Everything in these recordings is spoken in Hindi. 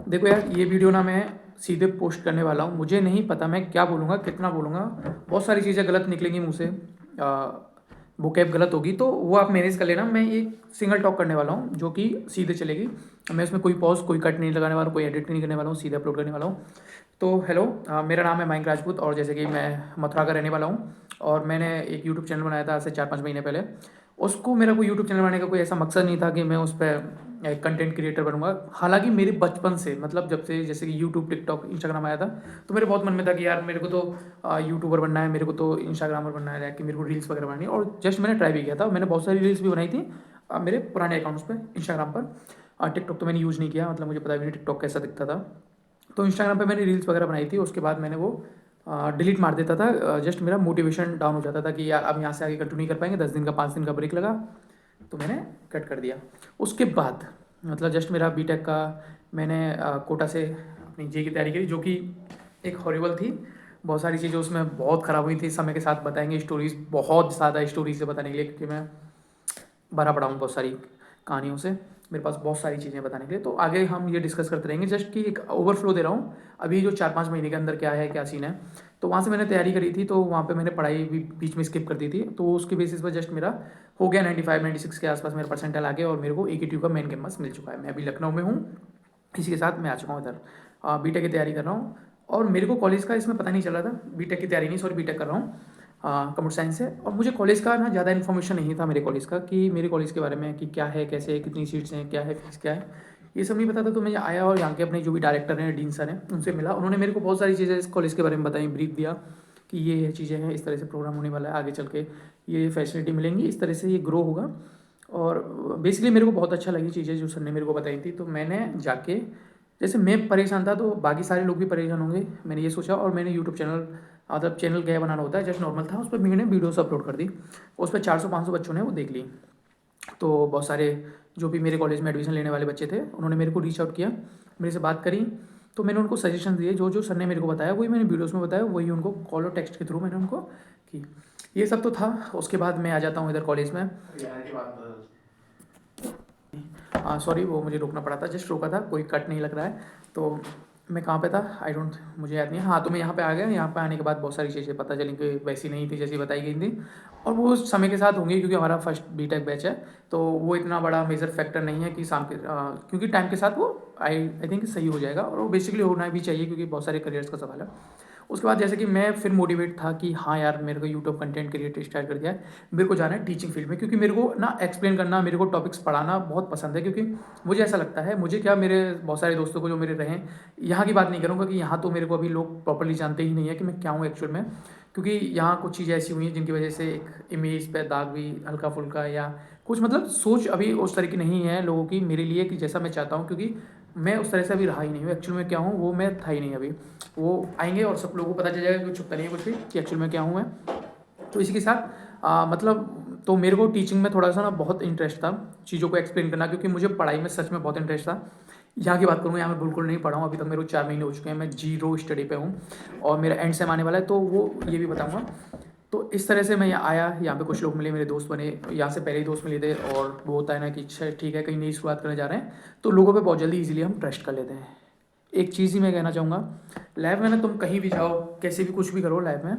देखो यार, ये वीडियो ना मैं सीधे पोस्ट करने वाला हूँ। मुझे नहीं पता मैं क्या बोलूँगा, कितना बोलूँगा। बहुत सारी चीज़ें गलत निकलेंगी मुँह से, वोकैब गलत होगी, तो वो आप मैनेज कर लेना। मैं एक सिंगल टॉक करने वाला हूँ जो कि सीधे चलेगी। मैं उसमें कोई पॉज, कोई कट नहीं लगाने वाला हूँ, कोई एडिट नहीं करने वाला हूँ, सीधे अपलोड करने वाला हूँ। तो हेलो, मेरा नाम है मयंक राजपूत और जैसे कि मैं मथुरा का रहने वाला हूँ और मैंने एक यूट्यूब चैनल बनाया था आज से 4-5 महीने पहले। उसको, मेरा कोई यूट्यूब चैनल बनाने का कोई ऐसा मकसद नहीं था कि मैं उस पर एक कंटेंट क्रिएटर बनूंगा। हालांकि मेरे बचपन से, मतलब जब से जैसे कि यूट्यूब, टिकटॉक, इंस्टाग्राम आया था, तो मेरे बहुत मन में था कि यार मेरे को तो यूट्यूबर बनना है, मेरे को तो इंस्टाग्रामर बनना है, कि मेरे को रील्स वगैरह बनानी है। और जस्ट मैंने ट्राई भी किया था, मैंने बहुत सारी रील्स भी बनाई थी मेरे पुराने अकाउंट्स पर, इंस्टाग्राम पर। टिकटॉक तो मैंने यूज़ नहीं किया, मतलब मुझे पता भी नहीं टिकटॉक कैसा दिखता था। तो इंस्टाग्राम पे मैंने रील्स वगैरह बनाई थी, उसके बाद मैंने वो डिलीट मार देता था। जस्ट मेरा मोटिवेशन डाउन हो जाता था कि यार अब यहाँ से आगे कंटिन्यू नहीं कर पाएंगे, 10 दिन का, 5 दिन का ब्रेक लगा, तो मैंने कट कर दिया। उसके बाद मतलब जस्ट मेरा बीटेक का, मैंने कोटा से अपनी जे की तैयारी करी, जो कि एक हॉरिबल थी। बहुत सारी चीज़ें उसमें बहुत ख़राब हुई थी, समय के साथ बताएंगे स्टोरीज, बहुत ज़्यादा स्टोरीज से बताने के लिए, क्योंकि मैं भरा पड़ा हूँ बहुत सारी कहानियों से। मेरे पास बहुत सारी चीज़ें बताने के लिए, तो आगे हम ये डिस्कस करते रहेंगे। जस्ट कि एक ओवरफ्लो दे रहा हूँ अभी, जो 4-5 महीने के अंदर क्या है, क्या सीन है। तो वहाँ से मैंने तैयारी करी थी, तो वहाँ पे मैंने पढ़ाई भी बीच में स्किप कर दी थी, तो उसके बेसिस पर जस्ट मेरा हो गया 95-96 के आसपास मेरा परसेंटाइल आ गया और मेरे को AKTU का मेन कैंपस मिल चुका है। मैं अभी लखनऊ में हूँ, इसी के साथ मैं आ चुका हूँ इधर। बीटेक की तैयारी कर रहा हूँ और मेरे को कॉलेज का इसमें पता नहीं चला था। बीटेक की तैयारी नहीं, सॉरी, बीटेक कर रहा हूँ कंप्यूटर साइंस से। और मुझे कॉलेज का ना ज़्यादा इन्फॉर्मेशन नहीं था मेरे कॉलेज का, कि मेरे कॉलेज के बारे में, कि क्या है, कैसे है, कितनी सीट्स हैं, क्या है, फीस क्या है, ये सब नहीं पता था। तो मैं आया और यहाँ के अपने जो भी डायरेक्टर हैं, डीन सर हैं, उनसे मिला। उन्होंने मेरे को बहुत सारी चीज़ें इस कॉलेज के बारे में बताई, ब्रीफ दिया कि ये चीज़ें हैं, इस तरह से प्रोग्राम होने वाला है, आगे चल के ये फैसिलिटी मिलेंगी, इस तरह से ये ग्रो होगा। और बेसिकली मेरे को बहुत अच्छा लगी चीज़ें जो सर ने मेरे को बताई थी। तो मैंने जाके, जैसे मैं परेशान था तो बाकी सारे लोग भी परेशान होंगे, मैंने ये सोचा, और मैंने यूट्यूब चैनल, मतलब चैनल क्या बनाना होता है, जस्ट नॉर्मल था, उस पर मैंने वीडियोस अपलोड कर दी। उस पर 400-500 बच्चों ने वो देख ली। तो बहुत सारे जो भी मेरे कॉलेज में एडमिशन लेने वाले बच्चे थे, उन्होंने मेरे को रीच आउट किया, मेरे से बात करी। तो मैंने उनको सजेशन दिए, जो जो सर ने मेरे को बताया वही मैंने वीडियोस में बताया, वही उनको कॉल और टेक्स्ट के थ्रू मैंने उनको की। ये सब तो था। उसके बाद मैं आ जाता हूँ इधर कॉलेज में। हाँ सॉरी, वो मुझे रोकना पड़ा था, जस्ट रोका था, कोई कट नहीं लग रहा है। तो मैं कहाँ पे था, आई डोंट, मुझे याद नहीं है। हाँ, तो मैं यहाँ पे आ गया। यहाँ पे आने के बाद बहुत सारी चीज़ें पता चली कि वैसी नहीं थी जैसी बताई गई थी, और वो समय के साथ होंगी, क्योंकि हमारा फर्स्ट बीटेक बैच है। तो वो इतना बड़ा मेजर फैक्टर नहीं है कि शाम के, क्योंकि टाइम के साथ वो आई थिंक सही हो जाएगा, और वो बेसिकली होना भी चाहिए, क्योंकि बहुत सारे करियर्स का सवाल है। उसके बाद जैसे कि मैं फिर मोटिवेट था कि हाँ यार, मेरे को यूट्यूब कंटेंट क्रिएटर स्टार्ट कर दिया है, मेरे को जाना है टीचिंग फील्ड में, क्योंकि मेरे को ना एक्सप्लेन करना, मेरे को टॉपिक्स पढ़ाना बहुत पसंद है। क्योंकि मुझे ऐसा लगता है, मुझे क्या, मेरे बहुत सारे दोस्तों को जो मेरे रहे, यहाँ की बात नहीं करूँगा, कि यहाँ तो मेरे को अभी लोग प्रॉपरली जानते ही नहीं है कि मैं क्या हूँ एक्चुअल में। क्योंकि यहाँ कुछ चीज़ें ऐसी हुई हैं जिनकी वजह से एक इमेज पे दाग भी हल्का फुल्का, या कुछ, मतलब सोच अभी उस तरह की नहीं है लोगों की मेरे लिए, कि जैसा मैं चाहता हूँ। क्योंकि मैं उस तरह से अभी रहा ही नहीं हूँ, एक्चुअल में क्या हूँ वो मैं था ही नहीं अभी। वो आएंगे और सब लोगों को पता चल जाएगा कि छुपता नहीं है कुछ भी, कि एक्चुअल में क्या हूँ मैं। तो इसी के साथ मतलब, तो मेरे को टीचिंग में थोड़ा सा ना बहुत इंटरेस्ट था, चीज़ों को एक्सप्लेन करना, क्योंकि मुझे पढ़ाई में सच में बहुत इंटरेस्ट था। यहाँ की बात करूँ, यहाँ मैं बिल्कुल नहीं पढ़ा हूँ अभी तक, मेरे को 4 महीने हो चुके हैं, मैं जीरो स्टडी पे हूँ, और मेरा एंड सेम आने वाला है, तो वो ये भी बताऊँगा। तो इस तरह से मैं यहाँ आया, यहाँ पे कुछ लोग मिले, मेरे दोस्त बने, यहाँ से पहले ही दोस्त मिले थे। और वो होता है ना कि अच्छा ठीक है, कहीं नई शुरुआत करने जा रहे हैं, तो लोगों पे बहुत जल्दी इजीली हम ट्रस्ट कर लेते हैं। एक चीज़ ही मैं कहना चाहूँगा, लाइफ में ना तुम कहीं भी जाओ, कैसे भी कुछ भी करो लाइफ में,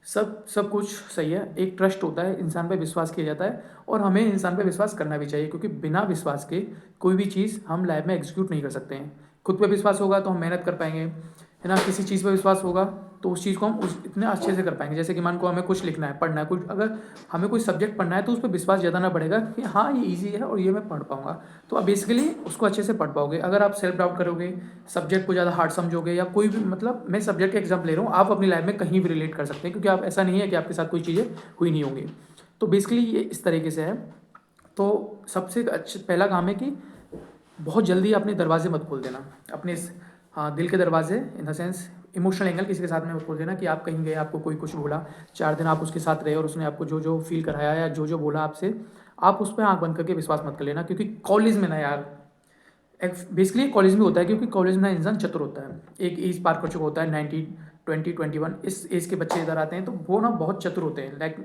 सब कुछ सही है, एक ट्रस्ट होता है, इंसान पे विश्वास किया जाता है, और हमें इंसान पे विश्वास करना भी चाहिए, क्योंकि बिना विश्वास के कोई भी चीज़ हम लाइफ में एग्जीक्यूट नहीं कर सकते हैं। खुद पे विश्वास होगा तो हम मेहनत कर पाएंगे, है ना। किसी चीज़ पे विश्वास होगा तो उस चीज़ को हम उस इतने अच्छे से कर पाएंगे। जैसे कि मान को हमें कुछ लिखना है, पढ़ना है कुछ, अगर हमें कोई सब्जेक्ट पढ़ना है, तो उस पर विश्वास जताना पड़ेगा कि हाँ ये ईजी है और ये मैं पढ़ पाऊंगा। तो आप बेसिकली उसको अच्छे से पढ़ पाओगे। अगर आप सेल्फ डाउट करोगे, सब्जेक्ट को ज़्यादा हार्ड समझोगे, या कोई भी, मतलब मैं सब्जेक्ट का एग्जाम्पल ले रहा हूँ, आप अपनी लाइफ में कहीं भी रिलेट कर सकते हैं, क्योंकि आप, ऐसा नहीं है कि आपके साथ कोई चीज़ें हुई नहीं होंगी। तो बेसिकली ये इस तरीके से है। तो सबसे अच्छा पहला काम है कि बहुत जल्दी अपने दरवाजे मत खोल देना, अपने हाँ दिल के दरवाजे, in the sense emotional angle किसी के साथ में मत खोल देना, कि आप कहीं गए, आपको कोई कुछ बोला, 4 दिन आप उसके साथ रहे और उसने आपको जो जो फील कराया या जो जो बोला आपसे, आप उस पर आँख बंद करके विश्वास मत कर लेना। क्योंकि कॉलेज में ना यार, बेसिकली कॉलेज में होता है, क्योंकि कॉलेज में ना इंसान चतुर होता है, एक एज पार कर चुका होता है, 19 20-21 इस एज के बच्चे इधर आते हैं, तो वो ना बहुत चतुर होते हैं, लाइक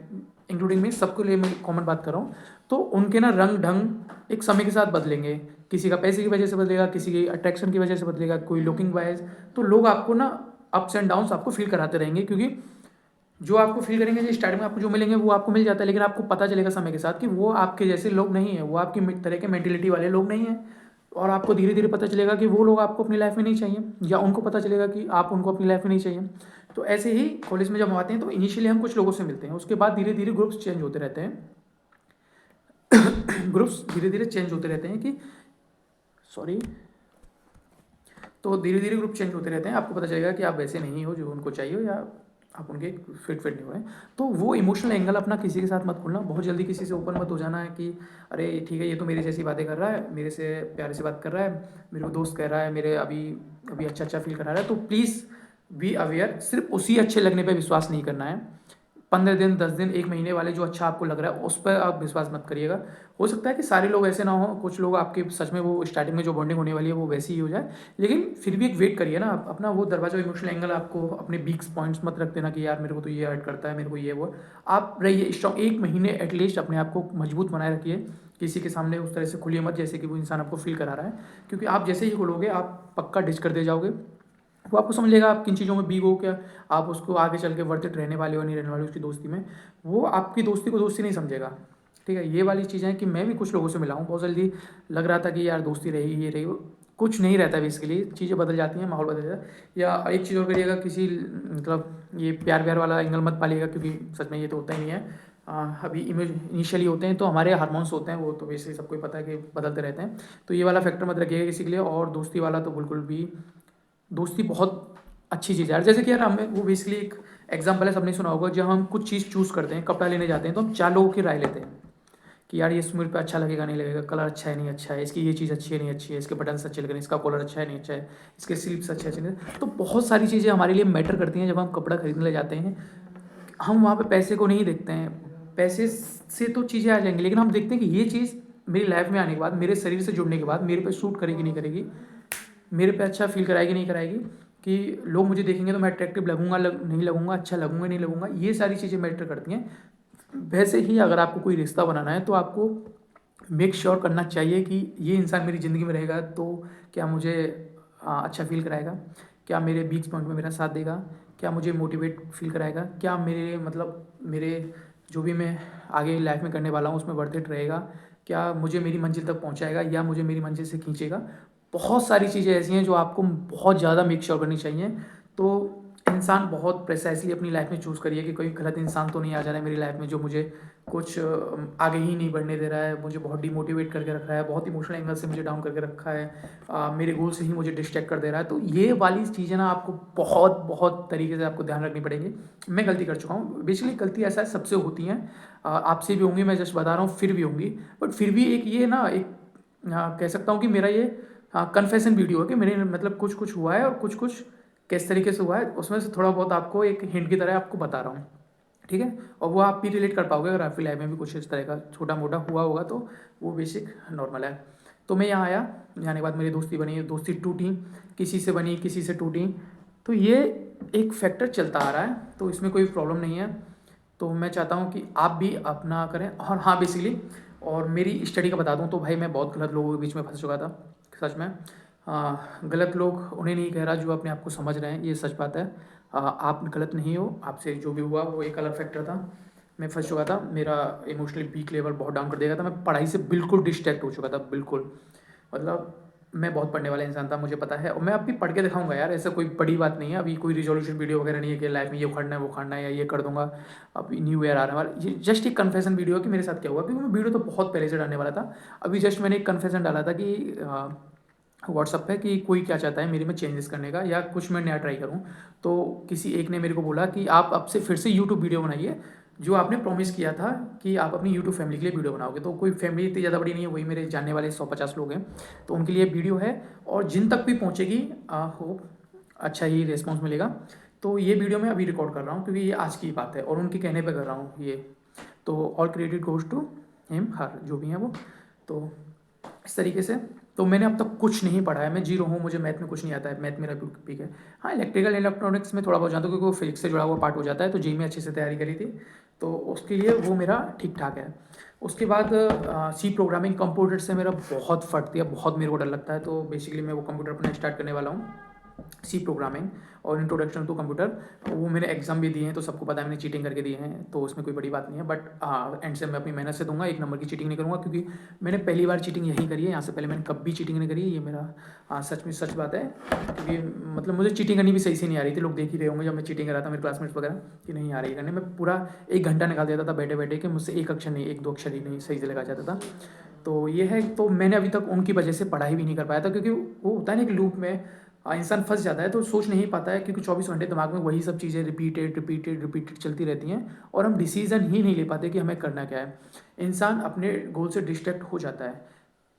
इंक्लूडिंग मी, सबके लिए मैं कॉमन बात कर रहा हूँ। तो उनके ना रंग ढंग एक समय के साथ बदलेंगे, किसी का पैसे की वजह से बदलेगा, किसी की अट्रैक्शन की वजह से बदलेगा, कोई लुकिंग वाइज। तो लोग आपको ना अप्स एंड डाउन्स आपको फील कराते रहेंगे, क्योंकि जो आपको फील करेंगे जो स्टार्टिंग में आपको जो मिलेंगे वो आपको मिल जाता है, लेकिन आपको पता चलेगा समय के साथ कि वो आपके जैसे लोग नहीं है, वो आपकी तरह के मेंटेलिटी वाले लोग नहीं हैं। और आपको धीरे धीरे पता चलेगा कि वो लोग आपको अपनी लाइफ में नहीं चाहिए, या उनको पता चलेगा कि आप उनको अपनी लाइफ में नहीं चाहिए। तो ऐसे ही कॉलेज में जब हम आते हैं तो इनिशियली हम कुछ लोगों से मिलते हैं, उसके बाद धीरे धीरे ग्रुप्स चेंज होते रहते हैं। ग्रुप्स धीरे धीरे चेंज होते रहते हैं कि सॉरी तो धीरे धीरे ग्रुप चेंज होते रहते हैं, आपको पता चलेगा कि आप वैसे नहीं हो जो उनको चाहिए, या आप उनके फिट नहीं हो रहे हैं। तो वो इमोशनल एंगल अपना किसी के साथ मत खोलना, बहुत जल्दी किसी से ओपन मत हो जाना है कि अरे ठीक है ये तो मेरे जैसी बातें कर रहा है, मेरे से प्यारे से बात कर रहा है, मेरे को दोस्त कह रहा है, मेरे अभी अभी अच्छा अच्छा फील करा रहा है। तो प्लीज़ बी अवेयर, सिर्फ उसी अच्छे लगने पर विश्वास नहीं करना है। 15 दिन 10 दिन 1 महीने वाले जो अच्छा आपको लग रहा है उस पर आप विश्वास मत करिएगा। हो सकता है कि सारे लोग ऐसे ना हो, कुछ लोग आपके सच में वो स्टार्टिंग में जो बॉन्डिंग होने वाली है वो वैसी ही हो जाए, लेकिन फिर भी एक वेट करिए ना आप अपना वो दरवाजा, इमोशनल एंगल आपको अपने वीक पॉइंट्स मत रख देना कि यार मेरे को तो ये हर्ट करता है, मेरे को ये वो। आप रहिए स्ट्रॉन्ग, 1 महीने एटलीस्ट अपने आप को मजबूत बनाए रखिए, किसी के सामने उस तरह से खुलिए मत जैसे कि वो इंसान आपको फील करा रहा है, क्योंकि आप जैसे ही खुलोगे आप पक्का डिच कर दे जाओगे। वो आपको समझ लेगा आप किन चीज़ों में वीक हो, क्या आप उसको आगे चल के वर्थ इट रहने वाले हो नहीं रहने वाले उसकी दोस्ती में। वो आपकी दोस्ती को दोस्ती नहीं समझेगा। ठीक है, ये वाली चीज़ें हैं कि मैं भी कुछ लोगों से मिला हूँ, बहुत जल्दी लग रहा था कि यार दोस्ती रहेगी ये रहेगी, कुछ नहीं रहता बेसिकली, चीज़ें बदल जाती हैं, माहौल बदल जाता है। या एक चीज़ और करिएगा, किसी मतलब ये प्यार व्यार वाला एंगल मत पालिएगा, क्योंकि सच में ये तो होता ही नहीं है। अभी इनिशियली होते हैं तो हमारे हार्मोन्स होते हैं, वो तो बेसिकली सबको ही पता है कि बदलते रहते हैं। तो ये वाला फैक्टर मत रखिएगा किसी के लिए। और दोस्ती वाला तो बिल्कुल भी, दोस्ती बहुत अच्छी चीज़ है यार। जैसे कि यार हमें वो बेसिकली एक एग्जांपल है, सबने सुना होगा, जब हम कुछ चीज़ चूज़ करते हैं, कपड़ा लेने जाते हैं तो हम 4 लोगों की राय लेते हैं कि यार ये मेरे पे अच्छा लगेगा नहीं लगेगा, कलर अच्छा है नहीं अच्छा है, इसकी ये चीज़ अच्छी है नहीं अच्छी है, इसके बटन्स अच्छे लग रहे हैं, इसका कॉलर अच्छा है नहीं अच्छा है, इसके स्लीव्स अच्छे अच्छे नहीं। तो बहुत सारी चीज़ें हमारे लिए मैटर करती हैं जब हम कपड़ा खरीदने ले जाते हैं। हम वहाँ पे पैसे को नहीं देखते हैं, पैसे से तो चीज़ें आ जाएंगी, लेकिन हम देखते हैं कि ये चीज़ मेरी लाइफ में आने के बाद, मेरे शरीर से जुड़ने के बाद मेरे पे सूट करेगी नहीं करेगी, मेरे पे अच्छा फील कराएगी नहीं कराएगी, कि लोग मुझे देखेंगे तो मैं अट्रैक्टिव लगूंगा नहीं लगूंगा, अच्छा लगूंगा नहीं लगूंगा, ये सारी चीज़ें मैटर करती हैं। वैसे ही अगर आपको कोई रिश्ता बनाना है तो आपको मेक श्योर करना चाहिए कि ये इंसान मेरी ज़िंदगी में रहेगा तो क्या मुझे अच्छा फील कराएगा, क्या मेरे वीक पॉइंट में मेरा साथ देगा, क्या मुझे मोटिवेट फील कराएगा, क्या मेरे मतलब मेरे जो भी मैं आगे लाइफ में करने वाला हूँ उसमें वर्थ इट रहेगा, क्या मुझे मेरी मंजिल तक पहुँचाएगा या मुझे मेरी मंजिल से खींचेगा। बहुत सारी चीज़ें ऐसी हैं जो आपको बहुत ज़्यादा मेक श्योर करनी चाहिए। तो इंसान बहुत प्रिसाइसली अपनी लाइफ में चूज़ करिए कि कोई गलत इंसान तो नहीं आ जा रहा है मेरी लाइफ में जो मुझे कुछ आगे ही नहीं बढ़ने दे रहा है, मुझे बहुत डिमोटिवेट करके रख रहा है, बहुत इमोशनल एंगल से मुझे डाउन करके रखा है, मेरे गोल से ही मुझे डिस्ट्रैक्ट कर दे रहा है। तो ये वाली चीज़ें ना आपको बहुत बहुत तरीके से आपको ध्यान रखनी पड़ेगी। मैं गलती कर चुका हूँ, बेसिकली गलती ऐसा है सबसे होती हैं, आपसे भी होंगी, मैं जस्ट बता रहा हूँ, फिर भी होंगी। बट फिर भी एक ये ना एक कह सकता हूँ कि मेरा ये कन्फेशन वीडियो है कि मेरे मतलब कुछ कुछ हुआ है और कुछ कुछ किस तरीके से हुआ है, उसमें से थोड़ा बहुत आपको एक हिंट की तरह आपको बता रहा हूँ। ठीक है, और वो आप भी रिलेट कर पाओगे अगर आपकी लाइफ में भी कुछ इस तरह का छोटा मोटा हुआ होगा, तो वो बेसिक नॉर्मल है। तो मैं यहाँ आया, यहाँ आने के बाद मेरी दोस्ती बनी, दोस्ती टूटी, किसी से बनी किसी से टूटी, तो ये एक फैक्टर चलता आ रहा है, तो इसमें कोई प्रॉब्लम नहीं है। तो मैं चाहता हूँ कि आप भी अपना करें। और हाँ बेसिकली, और मेरी स्टडी का बता दूँ तो भाई मैं बहुत गलत लोगों के बीच में फंस चुका था, सच में। गलत लोग उन्हें नहीं कह रहा जो अपने आप को समझ रहे हैं, ये सच बात है। आप गलत नहीं हो, आपसे जो भी हुआ वो एक अलग फैक्टर था। मैं फंस चुका था, मेरा इमोशनली पीक लेवल बहुत डाउन कर देगा था, मैं पढ़ाई से बिल्कुल डिस्ट्रैक्ट हो चुका था, बिल्कुल। मतलब मैं बहुत पढ़ने वाला इंसान था, मुझे पता है, और मैं अभी पढ़ के दिखाऊंगा यार, ऐसा कोई बड़ी बात नहीं है, अभी कोई रिजोल्यूशन वीडियो वगैरह नहीं है कि लाइफ में ये उखाड़ना है वो उखाड़ना है या ये कर दूंगा। अभी न्यू ईयर आने वाला, ये जस्ट एक कन्फेशन वीडियो है कि मेरे साथ क्या हुआ, क्योंकि मैं वीडियो तो बहुत पहले से डालने वाला था। अभी जस्ट मैंने एक कन्फेशन डाला था कि व्हाट्सअप पे कि कोई क्या चाहता है मेरे में चेंजेस करने का या कुछ मैं नया ट्राई करूं। तो किसी एक ने मेरे को बोला कि आप अब से फिर से यूट्यूब वीडियो बनाइए, जो आपने प्रॉमिस किया था कि आप अपनी यूट्यूब फैमिली के लिए वीडियो बनाओगे। तो कोई फैमिली इतनी ज़्यादा बड़ी नहीं है, वही मेरे जानने वाले 150 लोग हैं, तो उनके लिए वीडियो है, और जिन तक भी पहुँचेगी होप अच्छा ही रिस्पॉन्स मिलेगा। तो ये वीडियो मैं अभी रिकॉर्ड कर रहा हूँ क्योंकि ये आज की बात है और उनके कहने पर कर रहा हूँ ये। तो all credit goes to him her जो भी हैं वो। तो इस तरीके से तो मैंने अब तक कुछ नहीं पढ़ा है, मैं जीरो हूँ, मुझे मैथ में कुछ नहीं आता है, मैथ मेरा बिल्कुल वीक है। हाँ, इलेक्ट्रिकल इलेक्ट्रॉनिक्स में थोड़ा बहुत जानता हूँ क्योंकि वो फिजिक्स से जुड़ा हुआ पार्ट हो जाता है, तो जेईई में अच्छे से तैयारी करी थी, तो उसके लिए वो मेरा ठीक ठाक है। उसके बाद सी प्रोग्रामिंग, कंप्यूटर से मेरा बहुत फटती है, बहुत मेरे को डर लगता है, तो बेसिकली मैं वो कंप्यूटर अपना स्टार्ट करने वाला हूँ, सी प्रोग्रामिंग और इंट्रोडक्शन टू कंप्यूटर। वो मैंने एग्जाम भी दिए हैं, तो सबको पता है मैंने चीटिंग करके दिए हैं, तो उसमें कोई बड़ी बात नहीं है, बट हाँ एंड से मैं अपनी मेहनत से दूंगा, एक नंबर की चीटिंग नहीं करूँगा, क्योंकि मैंने पहली बार चीटिंग यही करी है, यहाँ से पहले मैंने कभी चीटिंग नहीं करी है, ये मेरा सच में सच बात है, क्योंकि मतलब मुझे चीटिंग करनी भी सही से नहीं आ रही थी, लोग देख ही रहे होंगे जब मैं चीटिंग कर रहा था, मेरे क्लासमेट्स वगैरह कि नहीं आ रही करने, मैं पूरा 1 घंटा निकाल देता था बैठे बैठे कि मुझसे एक अक्षर नहीं, 1-2 अक्षर ही नहीं सही से लगा जाता था। तो ये है, तो मैंने अभी तक उनकी वजह से पढ़ाई भी नहीं कर पाया था, क्योंकि वो होता है ना एक लूप में इंसान फंस जाता है, तो सोच नहीं पाता है, क्योंकि 24 घंटे दिमाग में वही सब चीज़ें रिपीटेड रिपीटेड रिपीटेड चलती रहती हैं, और हम डिसीजन ही नहीं ले पाते कि हमें करना क्या है। इंसान अपने गोल से डिस्ट्रैक्ट हो जाता है।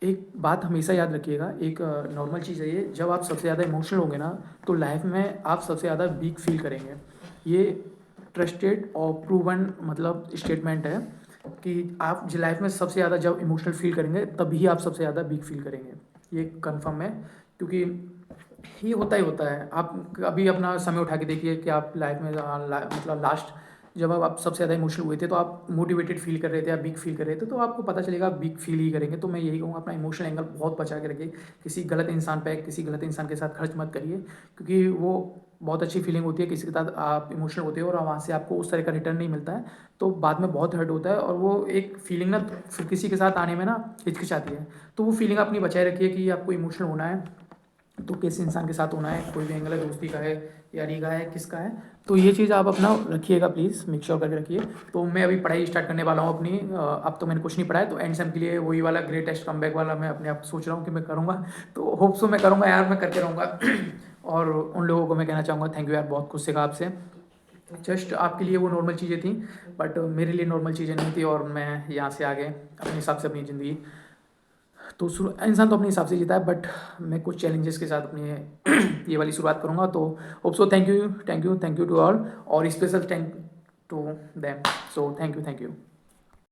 एक बात हमेशा याद रखिएगा, एक नॉर्मल चीज़ है ये, जब आप सबसे ज़्यादा इमोशनल होंगे ना, तो लाइफ में आप सबसे ज़्यादा वीक फील करेंगे। ये ट्रस्टेड और प्रूवन मतलब स्टेटमेंट है कि आप जो लाइफ में सबसे ज़्यादा जब इमोशनल फील करेंगे, तभी आप सबसे ज़्यादा वीक फील करेंगे, ये कंफर्म है, क्योंकि ये होता ही होता है। आप अभी अपना समय उठा के देखिए कि आप लाइफ में मतलब लास्ट जब आप सबसे ज़्यादा इमोशनल हुए थे, तो आप मोटिवेटेड फील कर रहे थे, आप वीक फील कर रहे थे, तो आपको पता चलेगा आप वीक फील ही करेंगे। तो मैं यही कहूँगा, अपना इमोशनल एंगल बहुत बचा के रखिए, किसी गलत इंसान पे, किसी गलत इंसान के साथ खर्च मत करिए, क्योंकि वो बहुत अच्छी फीलिंग होती है, किसी के साथ आप इमोशनल होते हो और वहाँ से आपको उस तरह का रिटर्न नहीं मिलता है, तो बाद में बहुत हर्ट होता है, और वो एक फीलिंग ना फिर किसी के साथ आने में ना हिचकिचाती है। तो वो फीलिंग अपनी बचाए रखिए कि आपको इमोशनल होना है तो किस इंसान के साथ होना है, कोई भी एंगल है, दोस्ती का है, यारी का है, किसका है, तो ये चीज़ आप अपना रखिएगा, प्लीज़ मेक श्योर करके रखिए। तो मैं अभी पढ़ाई स्टार्ट करने वाला हूँ अपनी, अब तो मैंने कुछ नहीं पढ़ा है, तो एंड सेम के लिए वही वाला ग्रेटेस्ट कमबैक वाला मैं अपने आप को सोच रहा हूँ कि मैं करूँगा, तो होप सो मैं करूँगा यार, मैं करके रहूँगा। और उन लोगों को मैं कहना चाहूँगा थैंक यू यार, बहुत कुछ सीखा आपसे। जस्ट आपके लिए वो नॉर्मल चीज़ें थी, बट मेरे लिए नॉर्मल चीज़ें नहीं थी, और मैं यहाँ से आगे अपने हिसाब से अपनी ज़िंदगी, तो इंसान तो अपने हिसाब से जीता है, बट मैं कुछ चैलेंजेस के साथ अपनी ये वाली शुरुआत करूँगा। तो hope so, thank you to all, और special thank to them. So thank you.